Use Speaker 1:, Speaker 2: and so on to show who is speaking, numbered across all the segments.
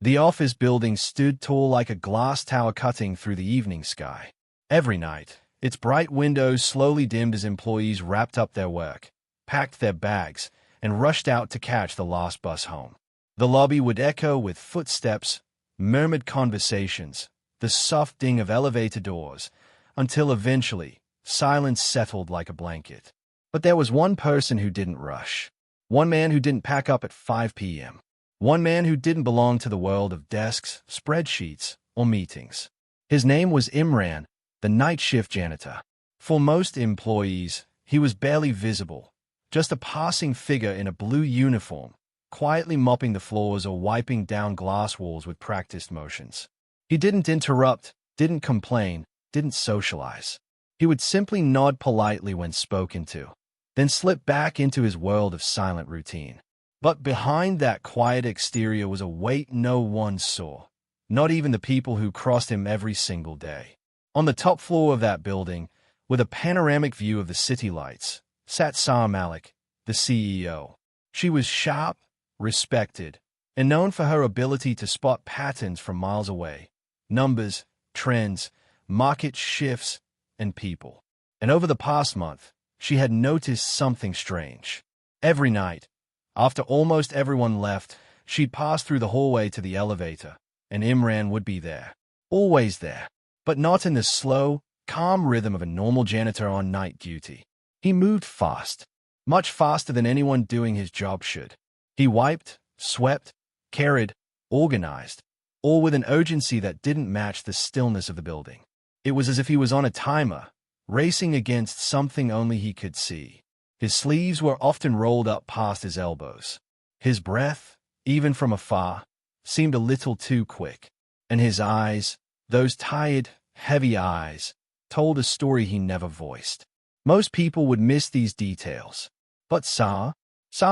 Speaker 1: The office building stood tall like a glass tower cutting through the evening sky. Every night, its bright windows slowly dimmed as employees wrapped up their work, packed their bags, and rushed out to catch the last bus home. The lobby would echo with footsteps, murmured conversations, the soft ding of elevator doors, until eventually, silence settled like a blanket. But there was one person who didn't rush. One man who didn't pack up at 5 p.m. One man who didn't belong to the world of desks, spreadsheets, or meetings. His name was Imran, the night shift janitor. For most employees, he was barely visible, just a passing figure in a blue uniform, quietly mopping the floors or wiping down glass walls with practiced motions. He didn't interrupt, didn't complain, didn't socialize. He would simply nod politely when spoken to, then slip back into his world of silent routine. But behind that quiet exterior was a weight no one saw, not even the people who crossed him every single day. On the top floor of that building, with a panoramic view of the city lights, sat Sarah Malik, the CEO. She was sharp, respected, and known for her ability to spot patterns from miles away: numbers, trends, market shifts, and people. And over the past month, she had noticed something strange. Every night, after almost everyone left, she'd pass through the hallway to the elevator, and Imran would be there. Always there, but not in the slow, calm rhythm of a normal janitor on night duty. He moved fast, much faster than anyone doing his job should. He wiped, swept, carried, organized, all with an urgency that didn't match the stillness of the building. It was as if he was on a timer, racing against something only he could see. His sleeves were often rolled up past his elbows. His breath, even from afar, seemed a little too quick. And his eyes, those tired, heavy eyes, told a story he never voiced. Most people would miss these details. But Sarah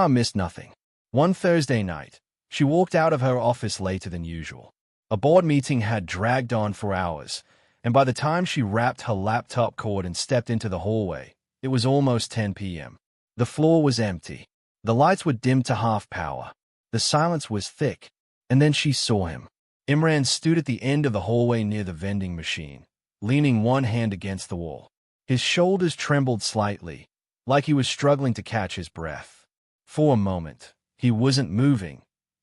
Speaker 1: missed nothing. One Thursday night, she walked out of her office later than usual. A board meeting had dragged on for hours, and by the time she wrapped her laptop cord and stepped into the hallway, it was almost 10 p.m. The floor was empty. The lights were dimmed to half power. The silence was thick. And then she saw him. Imran stood at the end of the hallway near the vending machine, leaning one hand against the wall. His shoulders trembled slightly, like he was struggling to catch his breath. For a moment, he wasn't moving.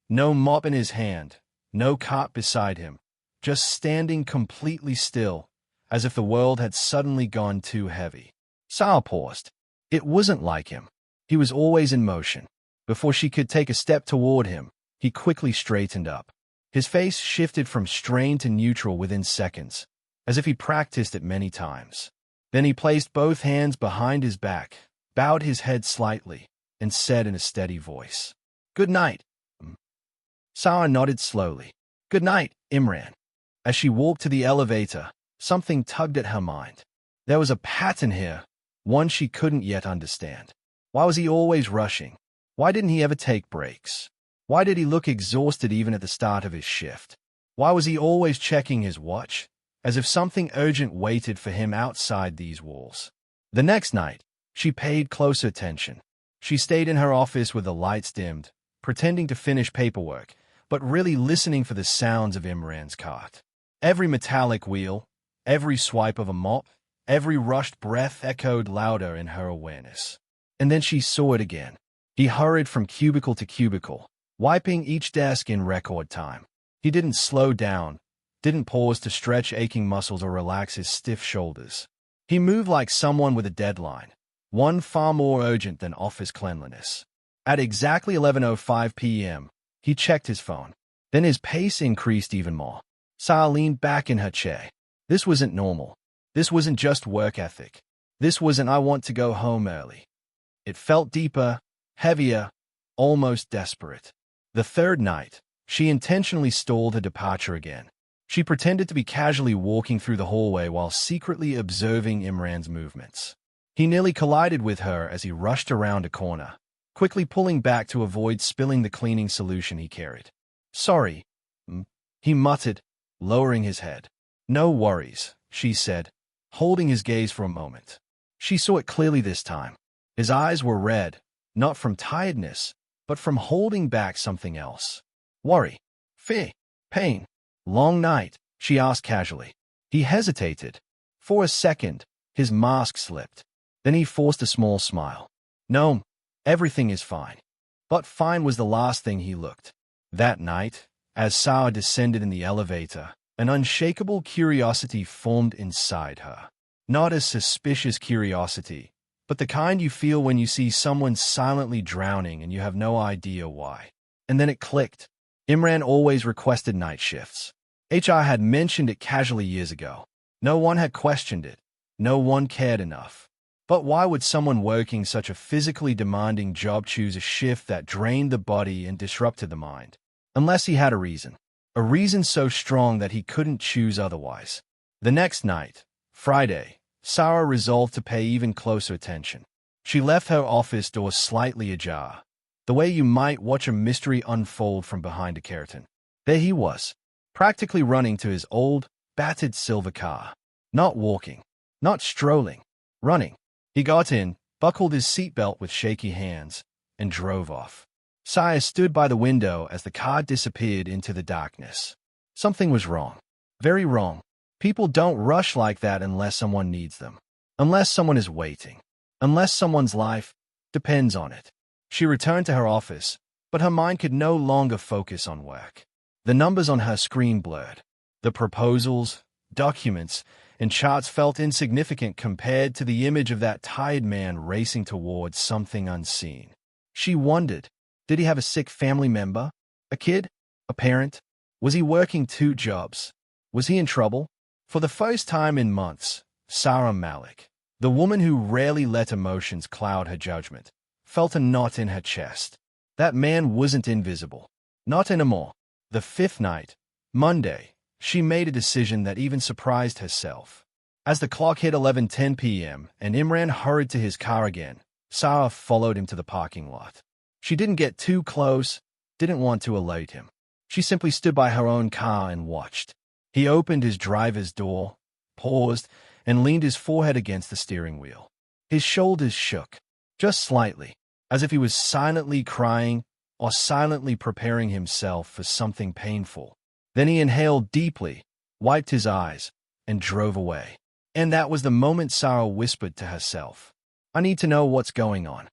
Speaker 1: No mop in his hand, no cart beside him, just standing completely still, as if the world had suddenly gone too heavy. Sarah paused. It wasn't like him. He was always in motion. Before she could take a step toward him, he quickly straightened up. His face shifted from strained to neutral within seconds, as if he practiced it many times. Then he placed both hands behind his back, bowed his head slightly, and said in a steady voice, "Good night." Sarah nodded slowly. "Good night, Imran." As she walked to the elevator, something tugged at her mind. There was a pattern here, one she couldn't yet understand. Why was he always rushing? Why didn't he ever take breaks? Why did he look exhausted even at the start of his shift? Why was he always checking his watch, as if something urgent waited for him outside these walls? The next night, she paid closer attention. She stayed in her office with the lights dimmed, pretending to finish paperwork, but really listening for the sounds of Imran's cart. Every metallic wheel, every swipe of a mop, every rushed breath echoed louder in her awareness. And then she saw it again. He hurried from cubicle to cubicle, wiping each desk in record time. He didn't slow down, didn't pause to stretch aching muscles or relax his stiff shoulders. He moved like someone with a deadline, one far more urgent than office cleanliness. At exactly 11:05 p.m., he checked his phone. Then his pace increased even more. Sarah leaned back in her chair. This wasn't normal. This wasn't just work ethic. This wasn't "I want to go home early." It felt deeper, heavier, almost desperate. The third night, she intentionally stalled her departure again. She pretended to be casually walking through the hallway while secretly observing Imran's movements. He nearly collided with her as he rushed around a corner, quickly pulling back to avoid spilling the cleaning solution he carried. "Sorry," he muttered, lowering his head. "No worries," she said, holding his gaze for a moment. She saw it clearly this time. His eyes were red, not from tiredness, but from holding back something else. Worry. Fear. Pain. Long night, she asked casually. He hesitated. For a second, his mask slipped. Then he forced a small smile. No, everything is fine. But fine was the last thing he looked. That night, as Sarah descended in the elevator, an unshakable curiosity formed inside her. Not a suspicious curiosity, but the kind you feel when you see someone silently drowning and you have no idea why. And then it clicked. Imran always requested night shifts. HR had mentioned it casually years ago. No one had questioned it. No one cared enough. But why would someone working such a physically demanding job choose a shift that drained the body and disrupted the mind? Unless he had a reason. A reason so strong that he couldn't choose otherwise. The next night, Friday, Sarah resolved to pay even closer attention. She left her office door slightly ajar, the way you might watch a mystery unfold from behind a curtain. There he was, practically running to his old, battered silver car. Not walking, not strolling, running. He got in, buckled his seatbelt with shaky hands, and drove off. Saya stood by the window as the car disappeared into the darkness. Something was wrong. Very wrong. People don't rush like that unless someone needs them. Unless someone is waiting. Unless someone's life depends on it. She returned to her office, but her mind could no longer focus on work. The numbers on her screen blurred. The proposals, documents, and charts felt insignificant compared to the image of that tired man racing towards something unseen. She wondered, did he have a sick family member? A kid? A parent? Was he working 2 jobs? Was he in trouble? For the first time in months, Sarah Malik, the woman who rarely let emotions cloud her judgment, felt a knot in her chest. That man wasn't invisible. Not anymore. The 5th night, Monday, she made a decision that even surprised herself. As the clock hit 11:10 p.m. and Imran hurried to his car again, Sarah followed him to the parking lot. She didn't get too close, didn't want to alert him. She simply stood by her own car and watched. He opened his driver's door, paused, and leaned his forehead against the steering wheel. His shoulders shook, just slightly, as if he was silently crying or silently preparing himself for something painful. Then he inhaled deeply, wiped his eyes, and drove away. And that was the moment Sarah whispered to herself, I need to know what's going on.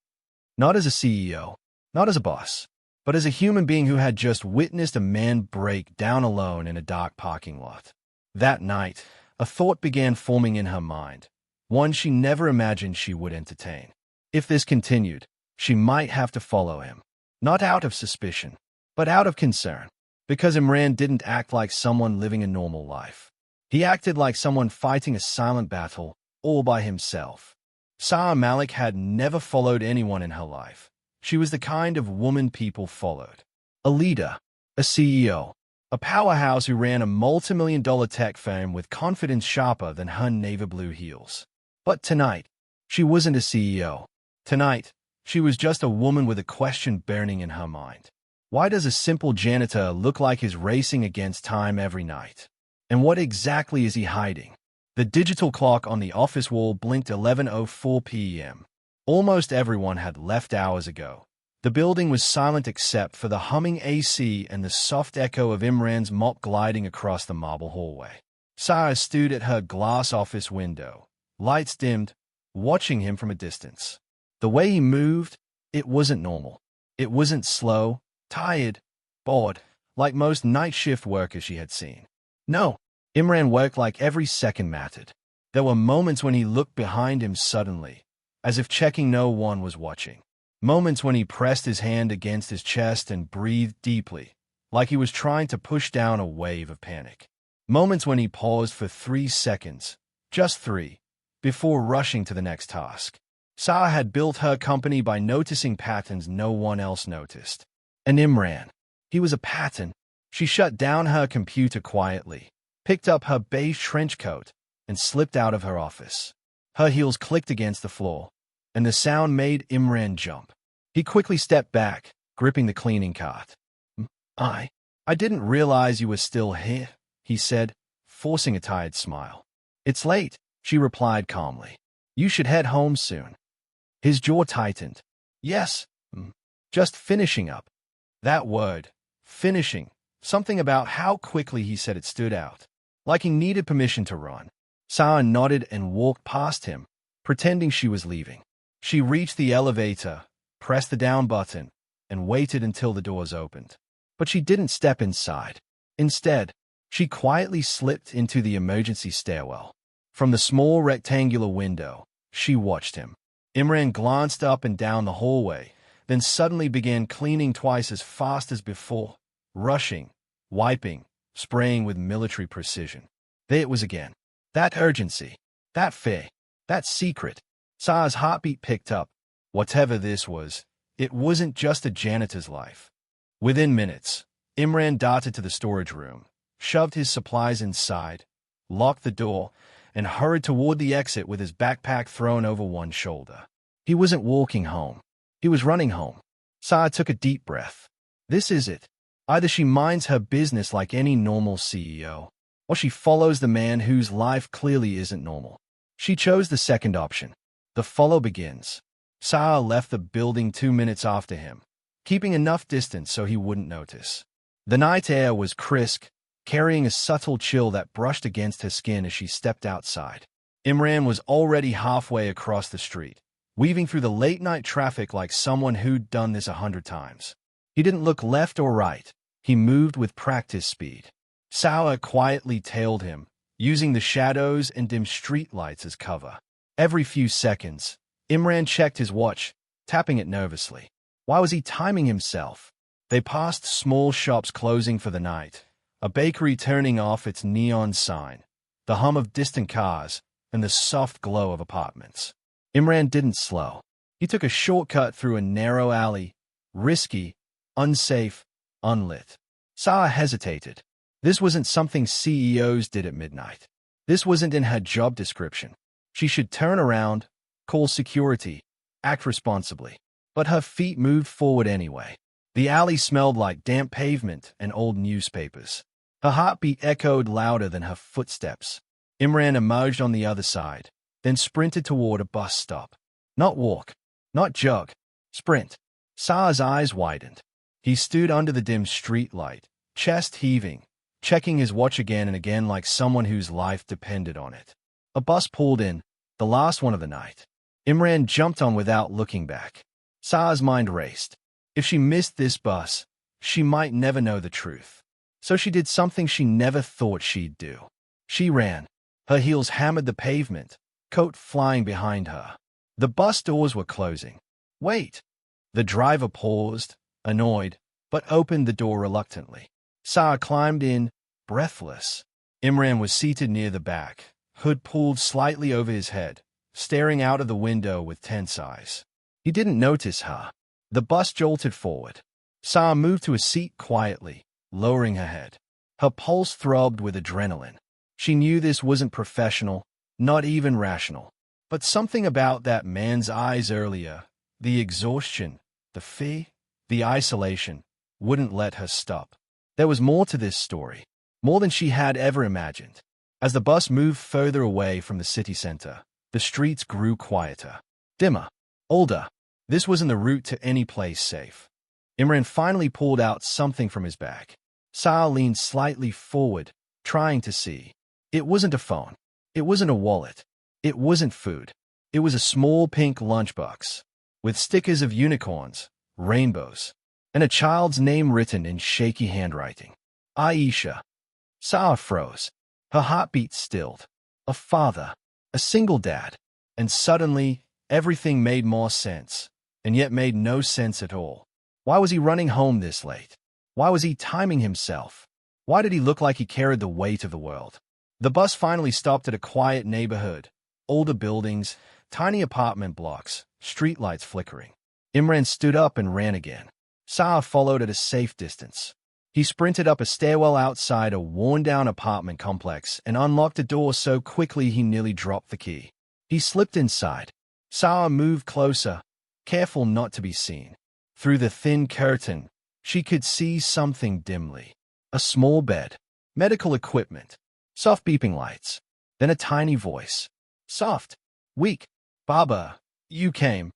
Speaker 1: Not as a CEO, not as a boss, but as a human being who had just witnessed a man break down alone in a dark parking lot. That night, a thought began forming in her mind, one she never imagined she would entertain. If this continued, she might have to follow him. Not out of suspicion, but out of concern. Because Imran didn't act like someone living a normal life. He acted like someone fighting a silent battle, all by himself. Sarah Malik had never followed anyone in her life. She was the kind of woman people followed. A leader, a CEO, a powerhouse who ran a multi-million-dollar tech firm with confidence sharper than her navy blue heels. But tonight, she wasn't a CEO. Tonight, she was just a woman with a question burning in her mind. Why does a simple janitor look like he's racing against time every night? And what exactly is he hiding? The digital clock on the office wall blinked 11:04 p.m. Almost everyone had left hours ago. The building was silent except for the humming AC and the soft echo of Imran's mop gliding across the marble hallway. Sarah stood at her glass office window, lights dimmed, watching him from a distance. The way he moved, it wasn't normal. It wasn't slow, tired, bored, like most night shift workers she had seen. No, Imran worked like every second mattered. There were moments when he looked behind him suddenly, as if checking no one was watching. Moments when he pressed his hand against his chest and breathed deeply, like he was trying to push down a wave of panic. Moments when he paused for 3 seconds, just 3, before rushing to the next task. Sarah had built her company by noticing patterns no one else noticed. And Imran, he was a pattern. She shut down her computer quietly, picked up her beige trench coat, and slipped out of her office. Her heels clicked against the floor, and the sound made Imran jump. He quickly stepped back, gripping the cleaning cart. I didn't realize you were still here, he said, forcing a tired smile. It's late, she replied calmly. You should head home soon. His jaw tightened. Yes, just finishing up. That word, finishing, Something about how quickly he said it stood out, like he needed permission to run. Sarah nodded and walked past him, pretending she was leaving. She reached the elevator, pressed the down button, and waited until the doors opened. But she didn't step inside. Instead, she quietly slipped into the emergency stairwell. From the small rectangular window, she watched him. Imran glanced up and down the hallway, then suddenly began cleaning twice as fast as before, rushing, wiping, spraying with military precision. There it was again. That urgency, that fear, that secret. Sarah's heartbeat picked up. Whatever this was, it wasn't just a janitor's life. Within minutes, Imran darted to the storage room, shoved his supplies inside, locked the door, and hurried toward the exit with his backpack thrown over one shoulder. He wasn't walking home. He was running home. Sarah took a deep breath. This is it. Either she minds her business like any normal CEO, or she follows the man whose life clearly isn't normal. She chose the second option. The follow begins. Sarah left the building 2 minutes after him, keeping enough distance so he wouldn't notice. The night air was crisp, carrying a subtle chill that brushed against her skin as she stepped outside. Imran was already halfway across the street, weaving through the late-night traffic like someone who'd done this 100 times. He didn't look left or right. He moved with practice speed. Sarah quietly tailed him, using the shadows and dim streetlights as cover. Every few seconds, Imran checked his watch, tapping it nervously. Why was he timing himself? They passed small shops closing for the night, a bakery turning off its neon sign, the hum of distant cars, and the soft glow of apartments. Imran didn't slow. He took a shortcut through a narrow alley, risky, unsafe, unlit. Sarah hesitated. This wasn't something CEOs did at midnight. This wasn't in her job description. She should turn around, call security, act responsibly. But her feet moved forward anyway. The alley smelled like damp pavement and old newspapers. Her heartbeat echoed louder than her footsteps. Imran emerged on the other side, then sprinted toward a bus stop. Not walk, not jog, sprint. Sarah's eyes widened. He stood under the dim streetlight, chest heaving, checking his watch again and again like someone whose life depended on it. A bus pulled in, the last one of the night. Imran jumped on without looking back. Sarah's mind raced. If she missed this bus, she might never know the truth. So she did something she never thought she'd do. She ran. Her heels hammered the pavement, coat flying behind her. The bus doors were closing. Wait! The driver paused, annoyed, but opened the door reluctantly. Sarah climbed in, breathless. Imran was seated near the back, hood pulled slightly over his head, staring out of the window with tense eyes. He didn't notice her. The bus jolted forward. Sarah moved to a seat quietly, lowering her head. Her pulse throbbed with adrenaline. She knew this wasn't professional, not even rational. But something about that man's eyes earlier, the exhaustion, the fear, the isolation, wouldn't let her stop. There was more to this story, more than she had ever imagined. As the bus moved further away from the city center, the streets grew quieter, dimmer, older. This wasn't the route to any place safe. Imran finally pulled out something from his bag. Sarah leaned slightly forward, trying to see. It wasn't a phone. It wasn't a wallet. It wasn't food. It was a small pink lunchbox, with stickers of unicorns, rainbows, and a child's name written in shaky handwriting. Aisha. Sarah froze. Her heartbeat stilled. A father. A single dad. And suddenly, everything made more sense, and yet made no sense at all. Why was he running home this late? Why was he timing himself? Why did he look like he carried the weight of the world? The bus finally stopped at a quiet neighborhood. Older buildings, tiny apartment blocks, streetlights flickering. Imran stood up and ran again. Sarah followed at a safe distance. He sprinted up a stairwell outside a worn-down apartment complex and unlocked a door so quickly he nearly dropped the key. He slipped inside. Sarah moved closer, careful not to be seen. Through the thin curtain, she could see something dimly. A small bed, medical equipment, soft beeping lights, then a tiny voice. Soft, weak. Baba, you came.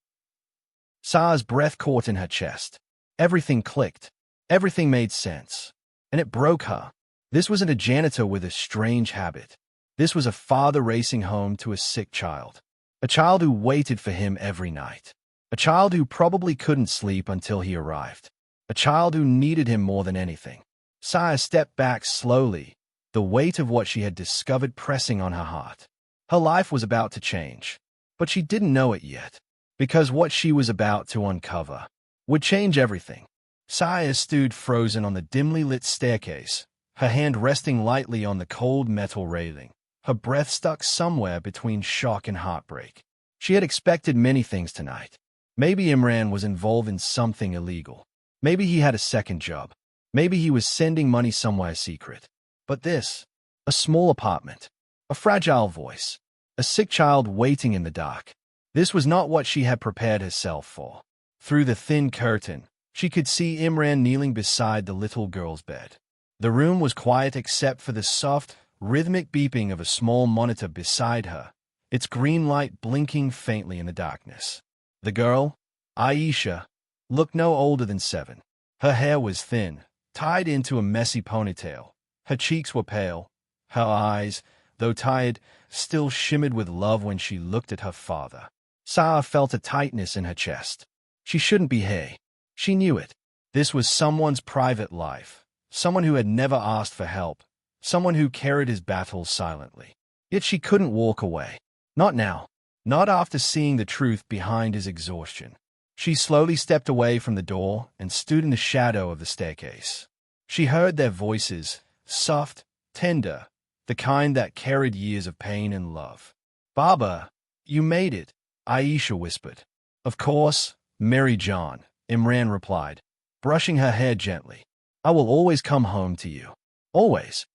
Speaker 1: Sarah's breath caught in her chest. Everything clicked. Everything made sense. and it broke her. This wasn't a janitor with a strange habit. This was a father racing home to a sick child. A child who waited for him every night. A child who probably couldn't sleep until he arrived. A child who needed him more than anything. Saya stepped back slowly, the weight of what she had discovered pressing on her heart. Her life was about to change, but she didn't know it yet, because what she was about to uncover would change everything. Saya stood frozen on the dimly lit staircase, her hand resting lightly on the cold metal railing, her breath stuck somewhere between shock and heartbreak. She had expected many things tonight. Maybe Imran was involved in something illegal. Maybe he had a second job. Maybe he was sending money somewhere secret. But this, a small apartment, a fragile voice, a sick child waiting in the dark. This was not what she had prepared herself for. Through the thin curtain, she could see Imran kneeling beside the little girl's bed. The room was quiet except for the soft, rhythmic beeping of a small monitor beside her, its green light blinking faintly in the darkness. The girl, Aisha, looked no older than 7. Her hair was thin, tied into a messy ponytail. Her cheeks were pale. Her eyes, though tired, still shimmered with love when she looked at her father. Sarah felt a tightness in her chest. She shouldn't be here. She knew it. This was someone's private life, someone who had never asked for help, someone who carried his battles silently. Yet she couldn't walk away. Not now. Not after seeing the truth behind his exhaustion. She slowly stepped away from the door and stood in the shadow of the staircase. She heard their voices, soft, tender, the kind that carried years of pain and love. "Baba, you made it," Aisha whispered. "Of course, Mary John," Imran replied, brushing her hair gently. "I will always come home to you. Always.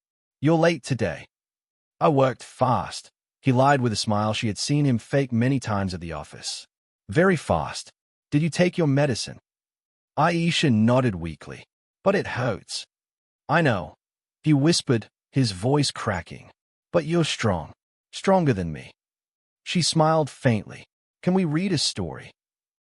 Speaker 1: You're late today." "I worked fast." He lied with a smile she had seen him fake many times at the office. "Very fast. Did you take your medicine?" Aisha nodded weakly. "But it hurts." "I know," he whispered, his voice cracking. "But you're strong. Stronger than me." She smiled faintly. "Can we read a story?"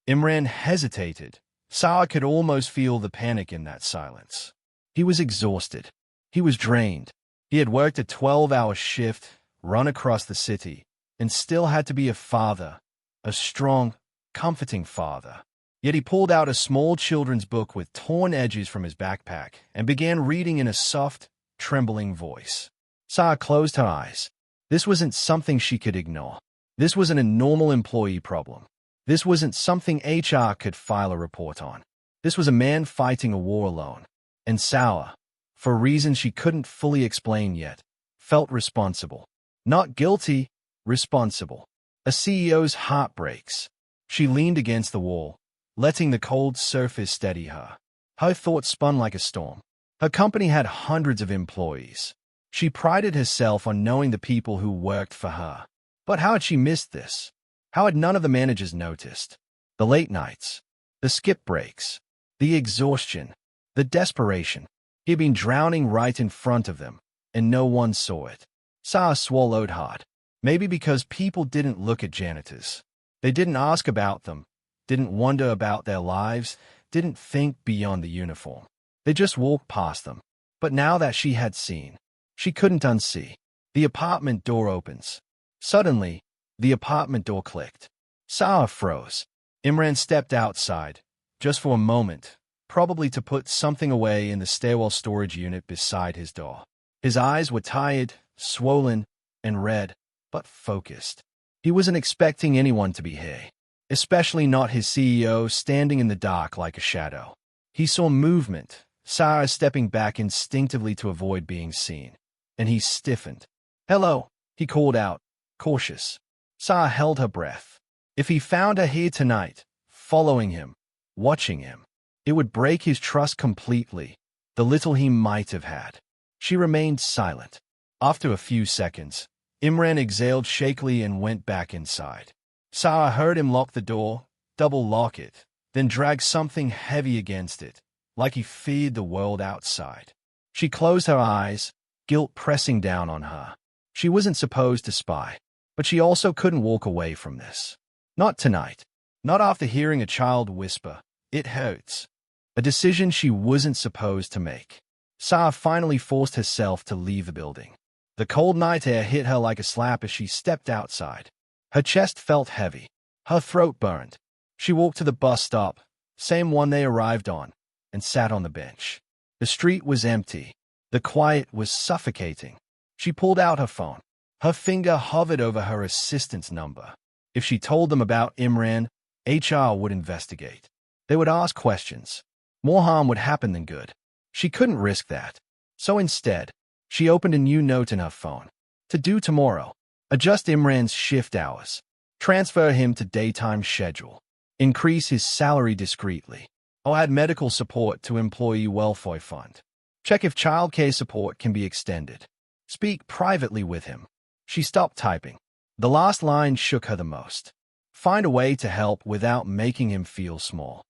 Speaker 1: Imran hesitated. Sarah could almost feel the panic in that silence. He was exhausted. He was drained. He had worked a 12-hour shift, run across the city, and still had to be a father, a strong, comforting father. Yet he pulled out a small children's book with torn edges from his backpack and began reading in a soft, trembling voice. Sarah closed her eyes. This wasn't something she could ignore. This wasn't a normal employee problem. This wasn't something HR could file a report on. This was a man fighting a war alone. And Sarah, for reasons she couldn't fully explain yet, felt responsible. Not guilty, responsible. A CEO's heart breaks. She leaned against the wall, letting the cold surface steady her. Her thoughts spun like a storm. Her company had hundreds of employees. She prided herself on knowing the people who worked for her. But how had she missed this? How had none of the managers noticed? The late nights, the skip breaks, the exhaustion, the desperation. He had been drowning right in front of them, and no one saw it. Sarah swallowed hard. Maybe because people didn't look at janitors. They didn't ask about them, didn't wonder about their lives, didn't think beyond the uniform. They just walked past them. But now that she had seen, she couldn't unsee. The apartment door opens. Suddenly, the apartment door clicked. Sarah froze. Imran stepped outside, just for a moment, probably to put something away in the stairwell storage unit beside his door. His eyes were tired, swollen, and red, but focused. He wasn't expecting anyone to be here, especially not his CEO standing in the dark like a shadow. He saw movement, Sarah stepping back instinctively to avoid being seen, and he stiffened. "Hello," he called out, cautious. Sarah held her breath. If he found her here tonight, following him, watching him, it would break his trust completely, the little he might have had. She remained silent. After a few seconds, Imran exhaled shakily and went back inside. Sarah heard him lock the door, double-lock it, then drag something heavy against it, like he feared the world outside. She closed her eyes, guilt pressing down on her. She wasn't supposed to spy, but she also couldn't walk away from this. Not tonight. Not after hearing a child whisper, "It hurts." A decision she wasn't supposed to make. Sarah finally forced herself to leave the building. The cold night air hit her like a slap as she stepped outside. Her chest felt heavy. Her throat burned. She walked to the bus stop, same one they arrived on, and sat on the bench. The street was empty. The quiet was suffocating. She pulled out her phone. Her finger hovered over her assistant's number. If she told them about Imran, HR would investigate. They would ask questions. More harm would happen than good. She couldn't risk that. So instead, she opened a new note in her phone. To do tomorrow. Adjust Imran's shift hours. Transfer him to daytime schedule. Increase his salary discreetly. Or add medical support to employee welfare fund. Check if childcare support can be extended. Speak privately with him. She stopped typing. The last line shook her the most. Find a way to help without making him feel small.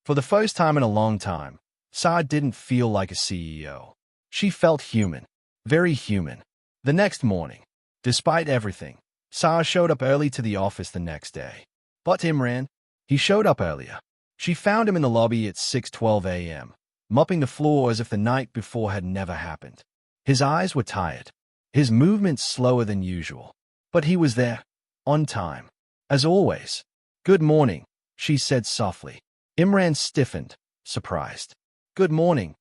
Speaker 1: For the first time in a long time, Sarah didn't feel like a CEO. She felt human. Very human. The next morning, despite everything, Sarah showed up early to the office the next day. But Imran, he showed up earlier. She found him in the lobby at 6:12 a.m., mopping the floor as if the night before had never happened. His eyes were tired. His movements slower than usual. But he was there, on time. As always. Good morning, she said softly. Imran stiffened, surprised. Good morning.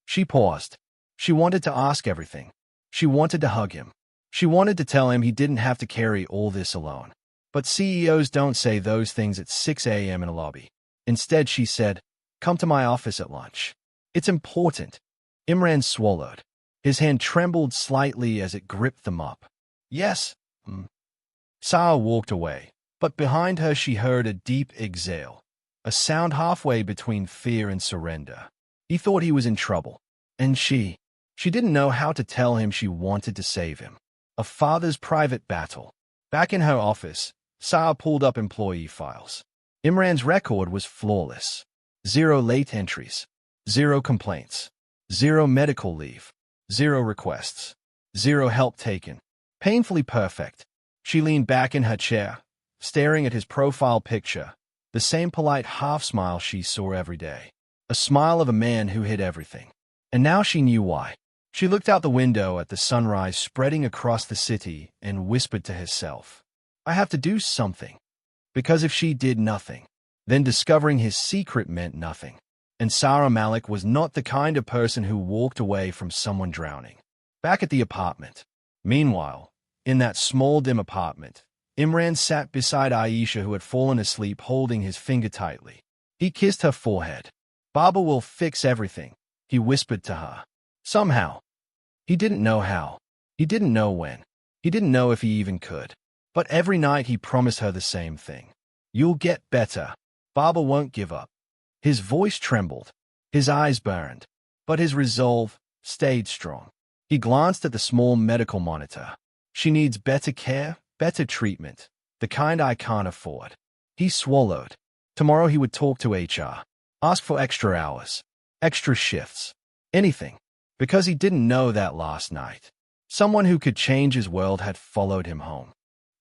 Speaker 1: She paused. She wanted to ask everything. She wanted to hug him. She wanted to tell him he didn't have to carry all this alone. But CEOs don't say those things at 6 a.m. in a lobby. Instead, she said, come to my office at lunch. It's important. Imran swallowed. His hand trembled slightly as it gripped the mop. Yes. Sarah walked away, but behind her she heard a deep exhale, a sound halfway between fear and surrender. He thought he was in trouble, and she didn't know how to tell him she wanted to save him. A father's private battle. Back in her office, Sarah pulled up employee files. Imran's record was flawless. 0 late entries, 0 complaints, 0 medical leave, 0 requests, 0 help taken. Painfully perfect. She leaned back in her chair, staring at his profile picture, the same polite half-smile she saw every day. A smile of a man who hid everything. And now she knew why. She looked out the window at the sunrise spreading across the city and whispered to herself, I have to do something. Because if she did nothing, then discovering his secret meant nothing. And Sarah Malik was not the kind of person who walked away from someone drowning. Back at the apartment. Meanwhile, in that small, dim apartment, Imran sat beside Aisha, who had fallen asleep, holding his finger tightly. He kissed her forehead. Baba will fix everything, he whispered to her. Somehow. He didn't know how. He didn't know when. He didn't know if he even could. But every night he promised her the same thing. You'll get better. Baba won't give up. His voice trembled. His eyes burned. But his resolve stayed strong. He glanced at the small medical monitor. She needs better care, better treatment, the kind I can't afford. He swallowed. Tomorrow he would talk to HR. Ask for extra hours. Extra shifts. Anything. Because he didn't know that last night. Someone who could change his world had followed him home.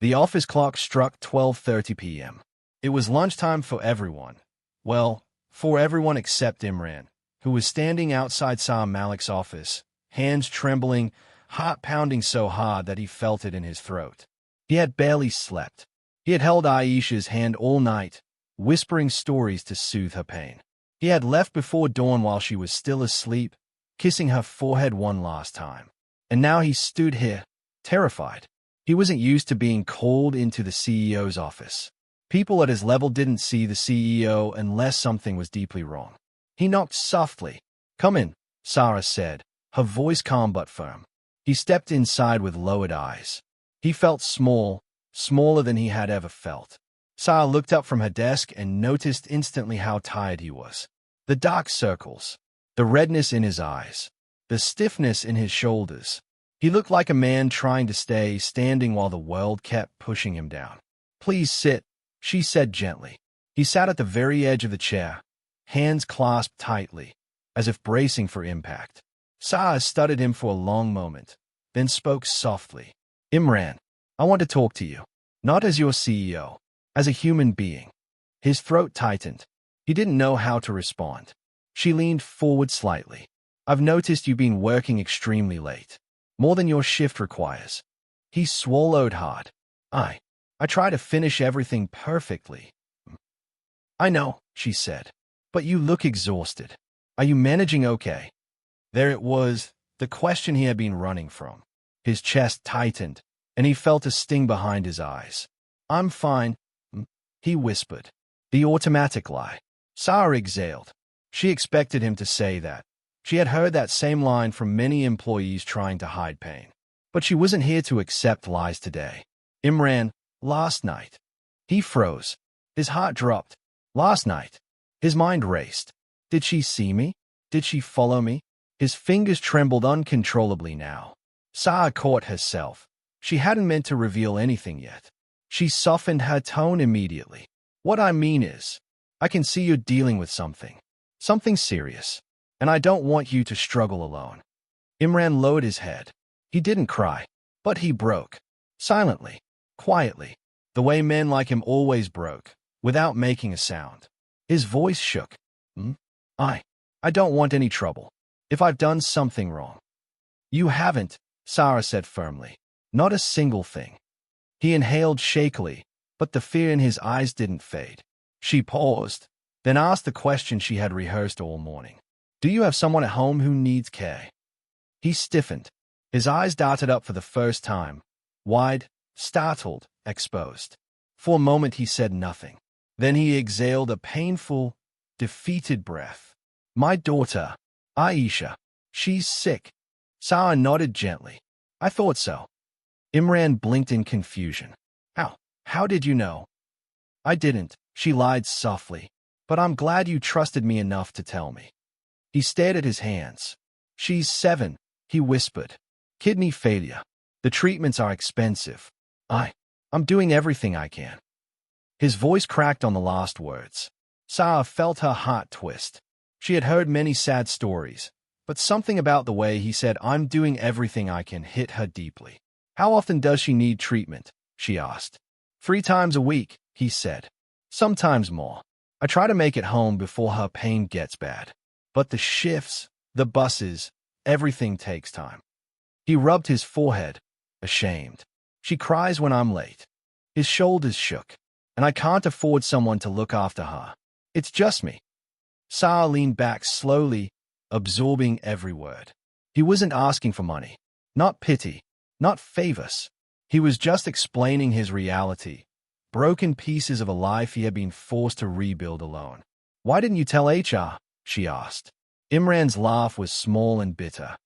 Speaker 1: The office clock struck 12:30 p.m. It was lunchtime for everyone. Well, for everyone except Imran, who was standing outside Sarah Malik's office, hands trembling, heart pounding so hard that he felt it in his throat. He had barely slept. He had held Aisha's hand all night, whispering stories to soothe her pain. He had left before dawn while she was still asleep, kissing her forehead one last time. And now he stood here, terrified. He wasn't used to being called into the CEO's office. People at his level didn't see the CEO unless something was deeply wrong. He knocked softly. Come in, Sarah said, her voice calm but firm. He stepped inside with lowered eyes. He felt small, smaller than he had ever felt. Sarah looked up from her desk and noticed instantly how tired he was. The dark circles, the redness in his eyes, the stiffness in his shoulders. He looked like a man trying to stay standing while the world kept pushing him down. Please sit, she said gently. He sat at the very edge of the chair, hands clasped tightly, as if bracing for impact. Sarah studied him for a long moment, then spoke softly. Imran, I want to talk to you. Not as your CEO, as a human being. His throat tightened. He didn't know how to respond. She leaned forward slightly. I've noticed you've been working extremely late, more than your shift requires. He swallowed hard. I try to finish everything perfectly. I know, she said, but you look exhausted. Are you managing okay? There it was, the question he had been running from. His chest tightened, and he felt a sting behind his eyes. I'm fine, he whispered. The automatic lie. Sarah exhaled. She expected him to say that. She had heard that same line from many employees trying to hide pain. But she wasn't here to accept lies today. Imran, last night. He froze. His heart dropped. Last night. His mind raced. Did she see me? Did she follow me? His fingers trembled uncontrollably now. Sarah caught herself. She hadn't meant to reveal anything yet. She softened her tone immediately. What I mean is, I can see you're dealing with something. Something serious. And I don't want you to struggle alone. Imran lowered his head. He didn't cry, but he broke. Silently. Quietly. The way men like him always broke, without making a sound. His voice shook. I don't want any trouble. If I've done something wrong. You haven't, Sarah said firmly. Not a single thing. He inhaled shakily, but the fear in his eyes didn't fade. She paused, then asked the question she had rehearsed all morning. Do you have someone at home who needs care? He stiffened. His eyes darted up for the first time. Wide, startled, exposed. For a moment he said nothing. Then he exhaled a painful, defeated breath. My daughter, Aisha. She's sick. Sarah nodded gently. I thought so. Imran blinked in confusion. How did you know? I didn't, she lied softly. But I'm glad you trusted me enough to tell me. He stared at his hands. She's 7, he whispered. Kidney failure. The treatments are expensive. I'm doing everything I can. His voice cracked on the last words. Sarah felt her heart twist. She had heard many sad stories, but something about the way he said, I'm doing everything I can, hit her deeply. How often does she need treatment? She asked. 3 times a week, he said. Sometimes more. I try to make it home before her pain gets bad. But the shifts, the buses, everything takes time. He rubbed his forehead, ashamed. She cries when I'm late. His shoulders shook, and I can't afford someone to look after her. It's just me. Sarah leaned back slowly, absorbing every word. He wasn't asking for money, not pity, not favors. He was just explaining his reality, broken pieces of a life he had been forced to rebuild alone. Why didn't you tell HR? She asked. Imran's laugh was small and bitter.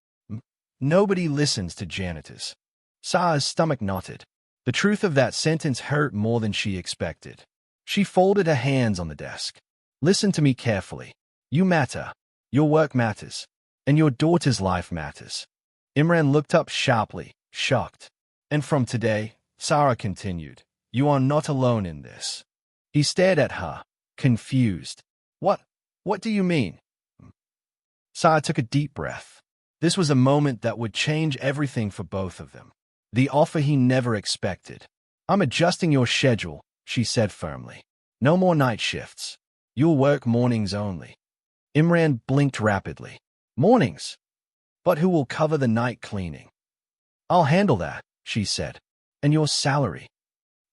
Speaker 1: Nobody listens to janitors. Sarah's stomach knotted. The truth of that sentence hurt more than she expected. She folded her hands on the desk. Listen to me carefully. You matter. Your work matters. And your daughter's life matters. Imran looked up sharply, shocked. And from today, Sarah continued, you are not alone in this. He stared at her, confused. What do you mean? Sarah took a deep breath. This was a moment that would change everything for both of them. The offer he never expected. I'm adjusting your schedule, she said firmly. No more night shifts. You'll work mornings only. Imran blinked rapidly. Mornings? But who will cover the night cleaning? I'll handle that, she said. And your salary?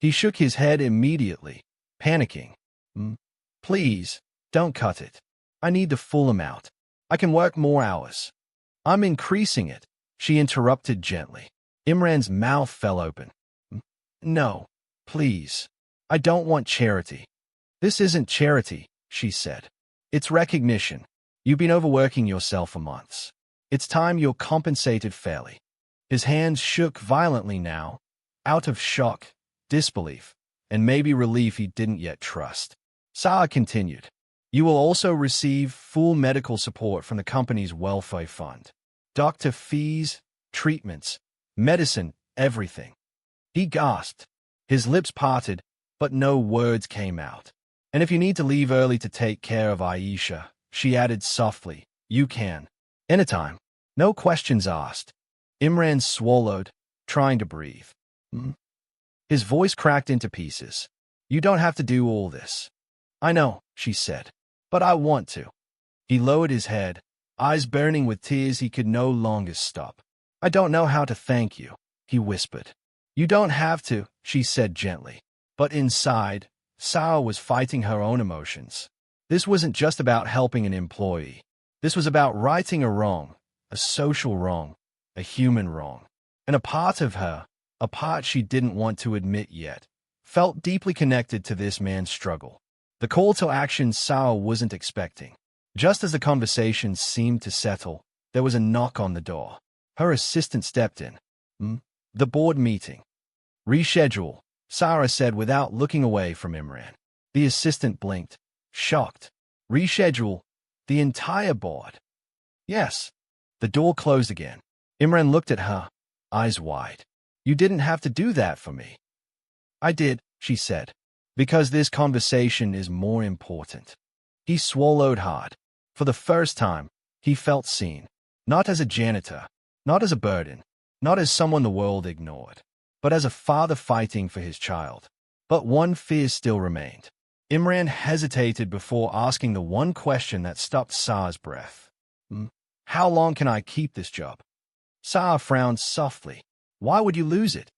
Speaker 1: He shook his head immediately, panicking. Please, don't cut it. I need the full amount. I can work more hours. I'm increasing it, she interrupted gently. Imran's mouth fell open. No, please. I don't want charity. This isn't charity, she said. It's recognition. You've been overworking yourself for months. It's time you're compensated fairly. His hands shook violently now, out of shock, disbelief, and maybe relief he didn't yet trust. Sarah continued. You will also receive full medical support from the company's welfare fund. Doctor fees, treatments, medicine, everything. He gasped. His lips parted, but no words came out. And if you need to leave early to take care of Aisha, she added softly, you can. Anytime. No questions asked. Imran swallowed, trying to breathe. His voice cracked into pieces. You don't have to do all this. I know, she said. But I want to. He lowered his head, eyes burning with tears he could no longer stop. "I don't know how to thank you," he whispered. "You don't have to," she said gently. But inside, Sarah was fighting her own emotions. This wasn't just about helping an employee. This was about righting a wrong, a social wrong, a human wrong. And a part of her, a part she didn't want to admit yet, felt deeply connected to this man's struggle. The call to action Sarah wasn't expecting. Just as the conversation seemed to settle, there was a knock on the door. Her assistant stepped in. The board meeting. "Reschedule," Sarah said without looking away from Imran. The assistant blinked, shocked. "Reschedule the entire board?" "Yes." The door closed again. Imran looked at her, eyes wide. "You didn't have to do that for me." "I did," she said, "because this conversation is more important." He swallowed hard. For the first time, he felt seen. Not as a janitor, not as a burden, not as someone the world ignored, but as a father fighting for his child. But one fear still remained. Imran hesitated before asking the one question that stopped Sarah's breath. "How long can I keep this job?" Sarah frowned softly. "Why would you lose it?"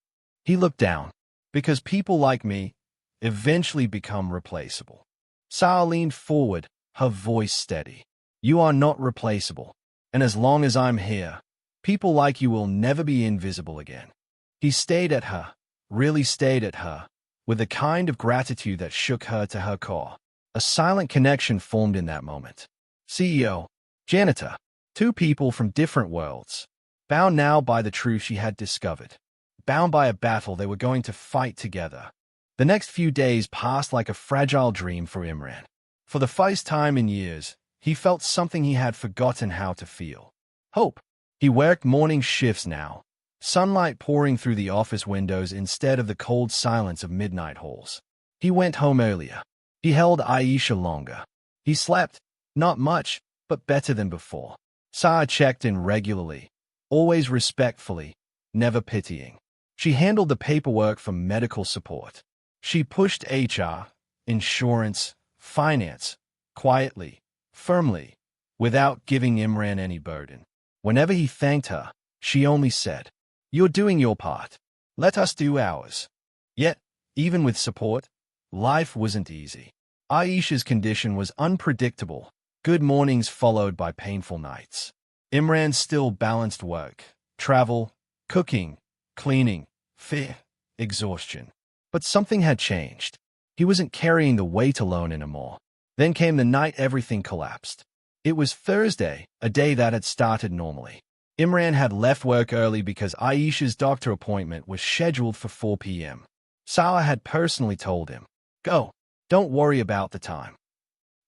Speaker 1: He looked down. "Because people like me eventually become replaceable." Sarah leaned forward, her voice steady. "You are not replaceable, and as long as I'm here, people like you will never be invisible again." He stayed at her, really stayed at her, with a kind of gratitude that shook her to her core. A silent connection formed in that moment. CEO, janitor, two people from different worlds, bound now by the truth she had discovered, bound by a battle they were going to fight together. The next few days passed like a fragile dream for Imran. For the first time in years, he felt something he had forgotten how to feel. Hope. He worked morning shifts now, sunlight pouring through the office windows instead of the cold silence of midnight halls. He went home earlier. He held Aisha longer. He slept, not much, but better than before. Sarah checked in regularly, always respectfully, never pitying. She handled the paperwork for medical support. She pushed HR, insurance, finance, quietly, firmly, without giving Imran any burden. Whenever he thanked her, she only said, "You're doing your part. Let us do ours." Yet, even with support, life wasn't easy. Aisha's condition was unpredictable, good mornings followed by painful nights. Imran still balanced work, travel, cooking, cleaning, fear, exhaustion. But something had changed. He wasn't carrying the weight alone anymore. Then came the night everything collapsed. It was Thursday, a day that had started normally. Imran had left work early because Aisha's doctor appointment was scheduled for 4 p.m. Sarah had personally told him, "Go, don't worry about the time."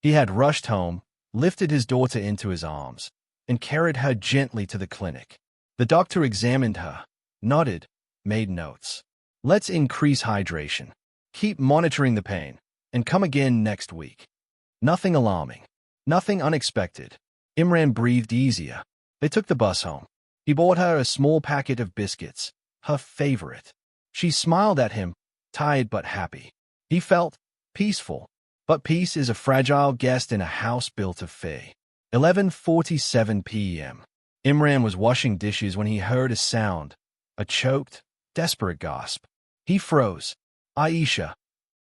Speaker 1: He had rushed home, lifted his daughter into his arms, and carried her gently to the clinic. The doctor examined her, nodded, made notes. "Let's increase hydration. Keep monitoring the pain, and come again next week." Nothing alarming. Nothing unexpected. Imran breathed easier. They took the bus home. He bought her a small packet of biscuits, her favorite. She smiled at him, tired but happy. He felt peaceful. But peace is a fragile guest in a house built of fear. 11:47 p.m. Imran was washing dishes when he heard a sound, a choked, desperate gasp. He froze. "Aisha."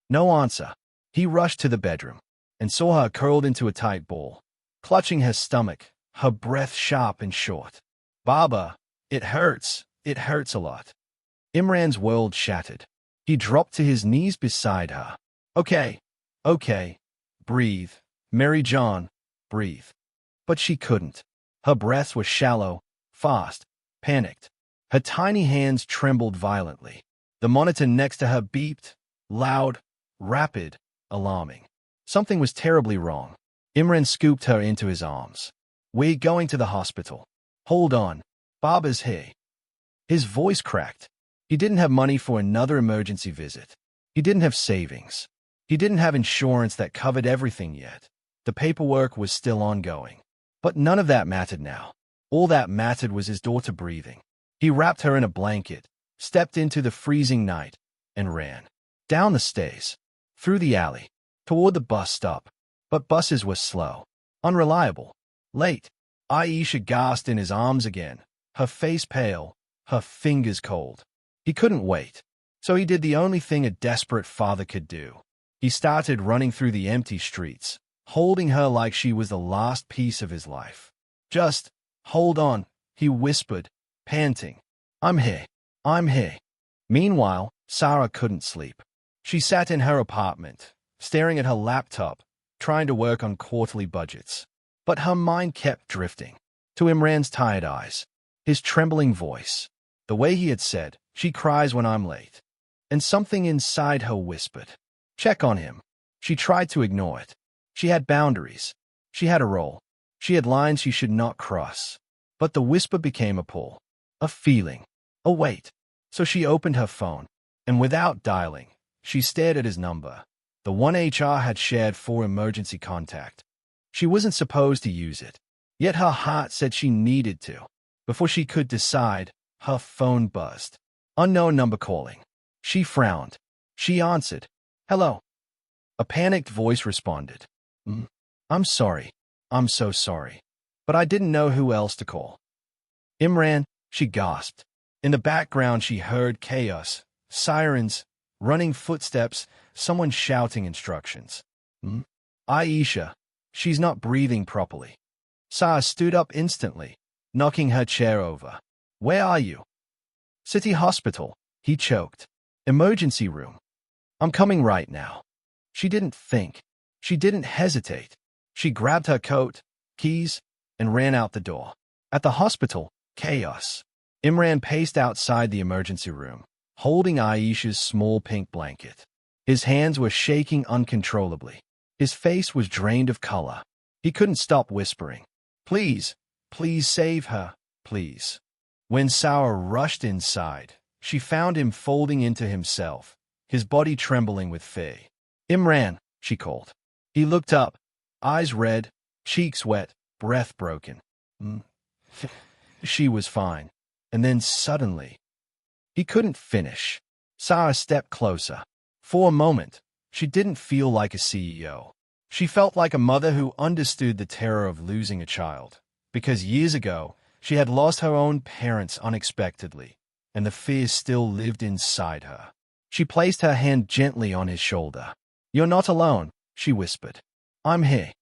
Speaker 1: No answer. He rushed to the bedroom and saw her curled into a tight ball, clutching her stomach, her breath sharp and short. "Baba, it hurts a lot." Imran's world shattered. He dropped to his knees beside her. Okay, breathe. Mary John, breathe." But she couldn't. Her breaths were shallow, fast, panicked. Her tiny hands trembled violently. The monitor next to her beeped, loud, rapid, alarming. Something was terribly wrong. Imran scooped her into his arms. "We're going to the hospital. Hold on. Baba's here." His voice cracked. He didn't have money for another emergency visit. He didn't have savings. He didn't have insurance that covered everything yet. The paperwork was still ongoing. But none of that mattered now. All that mattered was his daughter breathing. He wrapped her in a blanket, stepped into the freezing night, and ran. Down the stairs, through the alley, toward the bus stop. But buses were slow, unreliable, late. Aisha gasped in his arms again, her face pale, her fingers cold. He couldn't wait, so he did the only thing a desperate father could do. He started running through the empty streets, holding her like she was the last piece of his life. "Just hold on," he whispered, panting. "I'm here. I'm here." Meanwhile, Sarah couldn't sleep. She sat in her apartment, staring at her laptop, trying to work on quarterly budgets. But her mind kept drifting to Imran's tired eyes, his trembling voice, the way he had said, "She cries when I'm late." And something inside her whispered, "Check on him." She tried to ignore it. She had boundaries. She had a role. She had lines she should not cross. But the whisper became a pull, a feeling, a weight. So she opened her phone, and without dialing, she stared at his number, the one HR had shared for emergency contact. She wasn't supposed to use it, yet her heart said she needed to. Before she could decide, her phone buzzed. Unknown number calling. She frowned. She answered. "Hello." A panicked voice responded. "I'm sorry. I'm so sorry. But I didn't know who else to call." "Imran," she gasped. In the background she heard chaos, sirens, running footsteps, someone shouting instructions. "Aisha. She's not breathing properly." Sarah stood up instantly, knocking her chair over. "Where are you?" "City Hospital," he choked. "Emergency room." "I'm coming right now." She didn't think. She didn't hesitate. She grabbed her coat, keys, and ran out the door. At the hospital, chaos. Imran paced outside the emergency room, holding Aisha's small pink blanket. His hands were shaking uncontrollably. His face was drained of color. He couldn't stop whispering, "Please, please save her, please." When Sarah rushed inside, she found him folding into himself, his body trembling with fear. "Imran," she called. He looked up, eyes red, cheeks wet, breath broken. She was fine. And then suddenly, he couldn't finish. Sarah stepped closer. For a moment, she didn't feel like a CEO. She felt like a mother who understood the terror of losing a child, because years ago, she had lost her own parents unexpectedly, and the fear still lived inside her. She placed her hand gently on his shoulder. "You're not alone," she whispered. "I'm here."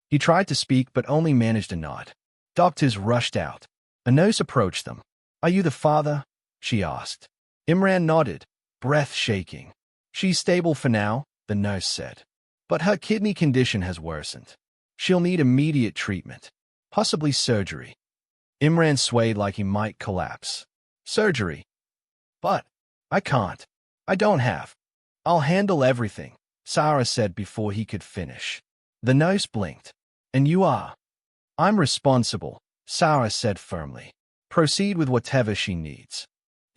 Speaker 1: He tried to speak but only managed a nod. Doctors rushed out. A nurse approached them. "Are you the father?" she asked. Imran nodded, breath shaking. "She's stable for now," the nurse said. "But her kidney condition has worsened. She'll need immediate treatment, possibly surgery." Imran swayed like he might collapse. "Surgery? But I can't. I don't have. I'll handle everything," Sarah said before he could finish. The nurse blinked. "And you are?" "I'm responsible," Sarah said firmly. "Proceed with whatever she needs."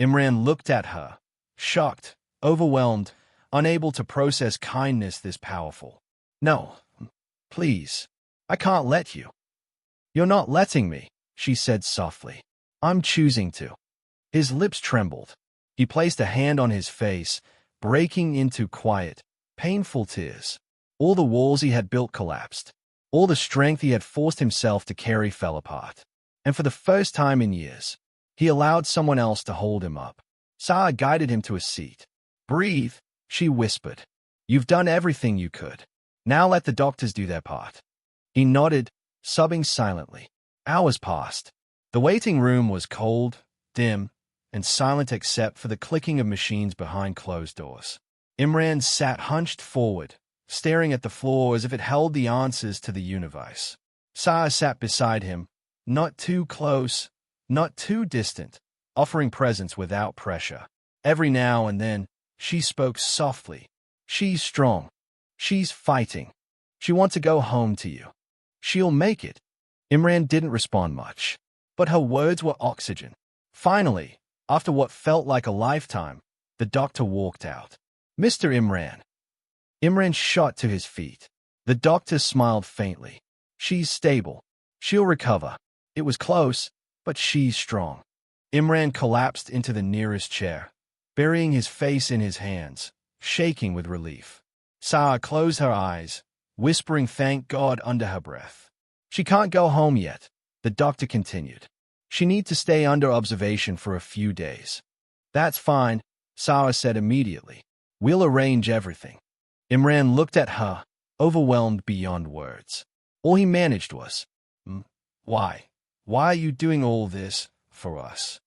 Speaker 1: Imran looked at her, shocked, overwhelmed, unable to process kindness this powerful. "No, please. I can't let you." "You're not letting me," she said softly. "I'm choosing to." His lips trembled. He placed a hand on his face, breaking into quiet, painful tears. All the walls he had built collapsed. All the strength he had forced himself to carry fell apart. And for the first time in years, he allowed someone else to hold him up. Sarah guided him to a seat. "Breathe," she whispered. "You've done everything you could. Now let the doctors do their part." He nodded, sobbing silently. Hours passed. The waiting room was cold, dim, and silent except for the clicking of machines behind closed doors. Imran sat hunched forward, staring at the floor as if it held the answers to the universe. Sarah sat beside him, not too close, not too distant, offering presence without pressure. Every now and then, she spoke softly. "She's strong. She's fighting. She wants to go home to you. She'll make it." Imran didn't respond much, but her words were oxygen. Finally, after what felt like a lifetime, the doctor walked out. "Mr. Imran." Imran shot to his feet. The doctor smiled faintly. "She's stable. She'll recover. It was close, but she's strong." Imran collapsed into the nearest chair, burying his face in his hands, shaking with relief. Sarah closed her eyes, whispering thank God under her breath. "She can't go home yet," The doctor continued. She needs to stay under observation for a few days. That's fine, Sarah said immediately. We'll arrange everything. Imran looked at her, overwhelmed beyond words. All he managed was, Why? Why are you doing all this for us?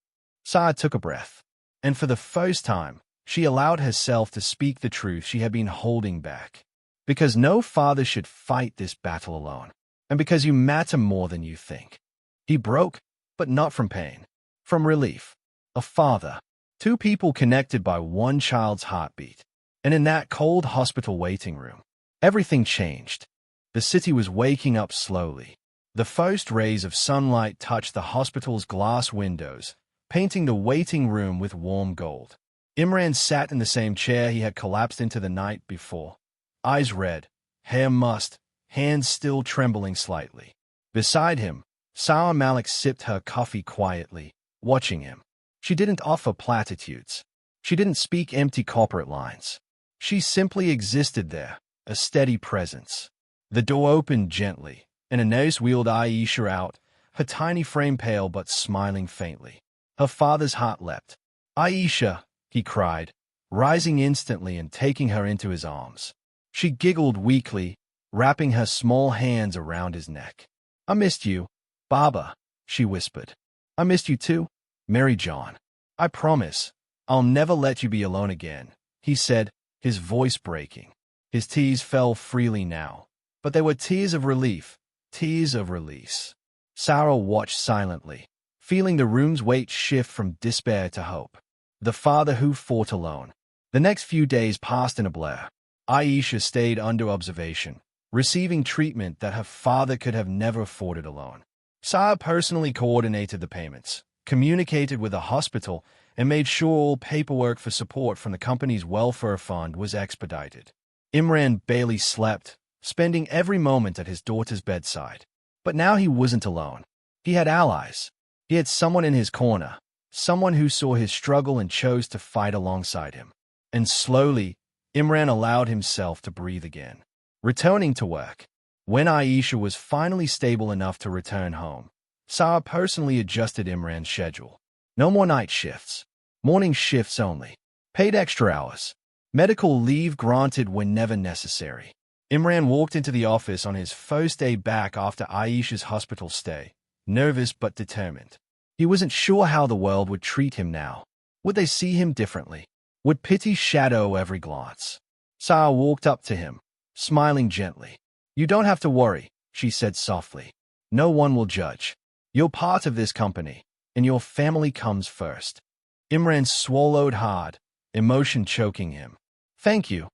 Speaker 1: Sarah took a breath, and for the first time, she allowed herself to speak the truth she had been holding back. Because no father should fight this battle alone, and because you matter more than you think. He broke, but not from pain, from relief. A father, two people connected by one child's heartbeat. And in that cold hospital waiting room, everything changed. The city was waking up slowly. The first rays of sunlight touched the hospital's glass windows, painting the waiting room with warm gold. Imran sat in the same chair he had collapsed into the night before, eyes red, hair mussed, hands still trembling slightly. Beside him, Sarah Malik sipped her coffee quietly, watching him. She didn't offer platitudes. She didn't speak empty corporate lines. She simply existed there, a steady presence. The door opened gently, and a nurse wheeled Aisha out, her tiny frame pale but smiling faintly. Her father's heart leapt. "Aisha," he cried, rising instantly and taking her into his arms. She giggled weakly, wrapping her small hands around his neck. "I missed you, Baba," she whispered. "I missed you too, Mary John. I promise, I'll never let you be alone again," he said, his voice breaking. His tears fell freely now, but they were tears of relief, tears of release. Sarah watched silently, feeling the room's weight shift from despair to hope. The father who fought alone. The next few days passed in a blur. Aisha stayed under observation, receiving treatment that her father could have never afforded alone. Sarah personally coordinated the payments, communicated with the hospital, and made sure all paperwork for support from the company's welfare fund was expedited. Imran barely slept, spending every moment at his daughter's bedside. But now he wasn't alone. He had allies. He had someone in his corner, someone who saw his struggle and chose to fight alongside him. And slowly, Imran allowed himself to breathe again, returning to work. When Aisha was finally stable enough to return home, Sarah personally adjusted Imran's schedule. No more night shifts. Morning shifts only. Paid extra hours. Medical leave granted whenever necessary. Imran walked into the office on his first day back after Aisha's hospital stay, nervous but determined. He wasn't sure how the world would treat him now. Would they see him differently? Would pity shadow every glance? Sarah walked up to him, smiling gently. "You don't have to worry," she said softly. "No one will judge. You're part of this company, and your family comes first." Imran swallowed hard, emotion choking him. "Thank you.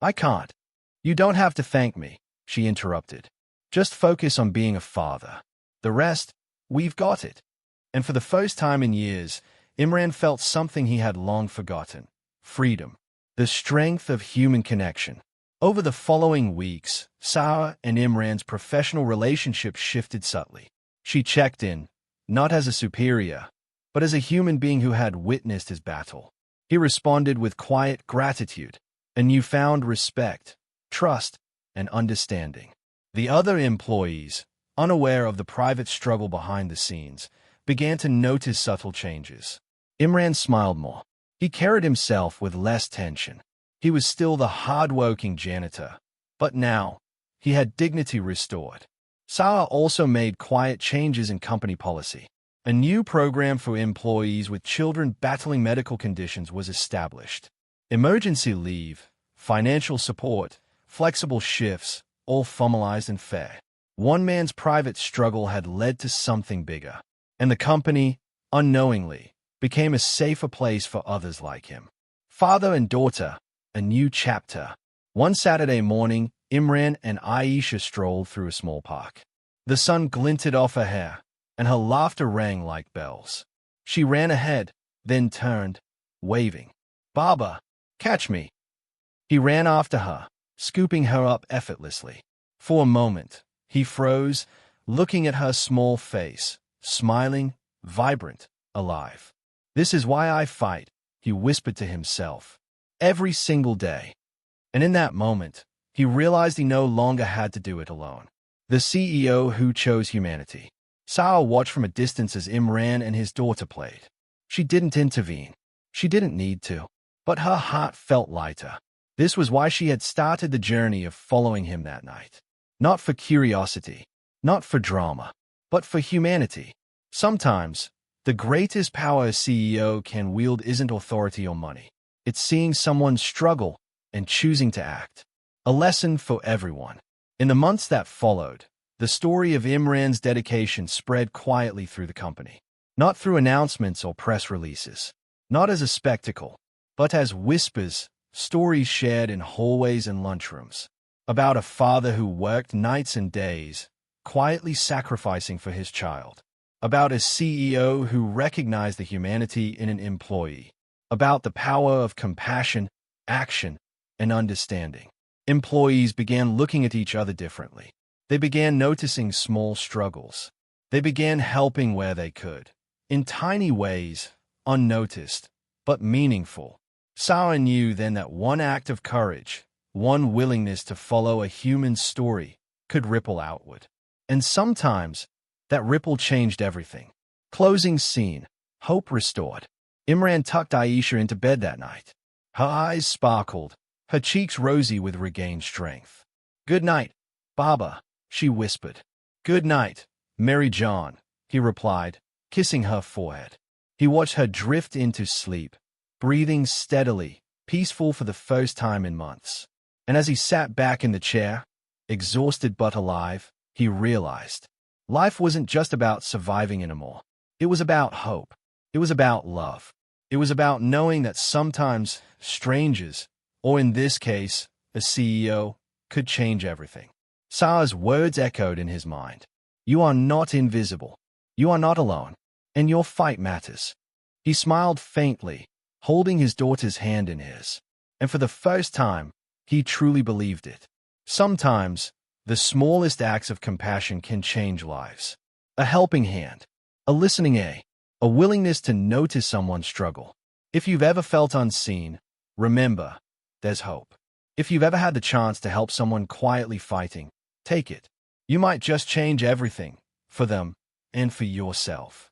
Speaker 1: I can't." "You don't have to thank me," she interrupted. "Just focus on being a father. The rest, we've got it." And for the first time in years, Imran felt something he had long forgotten: freedom, the strength of human connection. Over the following weeks, Sarah and Imran's professional relationship shifted subtly. She checked in, not as a superior, but as a human being who had witnessed his battle. He responded with quiet gratitude, a newfound respect, trust, and understanding. The other employees, unaware of the private struggle behind the scenes, began to notice subtle changes. Imran smiled more. He carried himself with less tension. He was still the hard-working janitor, but now he had dignity restored. Sarah also made quiet changes in company policy. A new program for employees with children battling medical conditions was established. Emergency leave, financial support, flexible shifts, all formalized and fair. One man's private struggle had led to something bigger, and the company, unknowingly, became a safer place for others like him. Father and daughter, a new chapter. One Saturday morning, Imran and Aisha strolled through a small park. The sun glinted off her hair, and her laughter rang like bells. She ran ahead, then turned, waving. "Baba, catch me." He ran after her, scooping her up effortlessly. For a moment, he froze, looking at her small face, smiling, vibrant, alive. "This is why I fight," he whispered to himself. "Every single day." And in that moment, he realized he no longer had to do it alone. The CEO who chose humanity. Sarah watched from a distance as Imran and his daughter played. She didn't intervene. She didn't need to. But her heart felt lighter. This was why she had started the journey of following him that night. Not for curiosity, not for drama, but for humanity. Sometimes, the greatest power a CEO can wield isn't authority or money. It's seeing someone struggle and choosing to act. A lesson for everyone. In the months that followed, the story of Imran's dedication spread quietly through the company. Not through announcements or press releases. Not as a spectacle, but as whispers, stories shared in hallways and lunchrooms. About a father who worked nights and days, quietly sacrificing for his child. About a CEO who recognized the humanity in an employee. About the power of compassion, action, and understanding. Employees began looking at each other differently. They began noticing small struggles. They began helping where they could. In tiny ways, unnoticed, but meaningful. Sarah knew then that one act of courage, one willingness to follow a human story, could ripple outward. And sometimes, that ripple changed everything. Closing scene. Hope restored. Imran tucked Aisha into bed that night. Her eyes sparkled, her cheeks rosy with regained strength. "Good night, Baba," she whispered. "Good night, Mary John," he replied, kissing her forehead. He watched her drift into sleep, breathing steadily, peaceful for the first time in months. And as he sat back in the chair, exhausted but alive, he realized life wasn't just about surviving anymore. It was about hope. It was about love. It was about knowing that sometimes strangers, or in this case, a CEO, could change everything. Sarah's words echoed in his mind. "You are not invisible. You are not alone. And your fight matters." He smiled faintly, holding his daughter's hand in his. And for the first time, he truly believed it. Sometimes, the smallest acts of compassion can change lives. A helping hand, a listening ear, a willingness to notice someone's struggle. If you've ever felt unseen, remember, there's hope. If you've ever had the chance to help someone quietly fighting, take it. You might just change everything, for them and for yourself.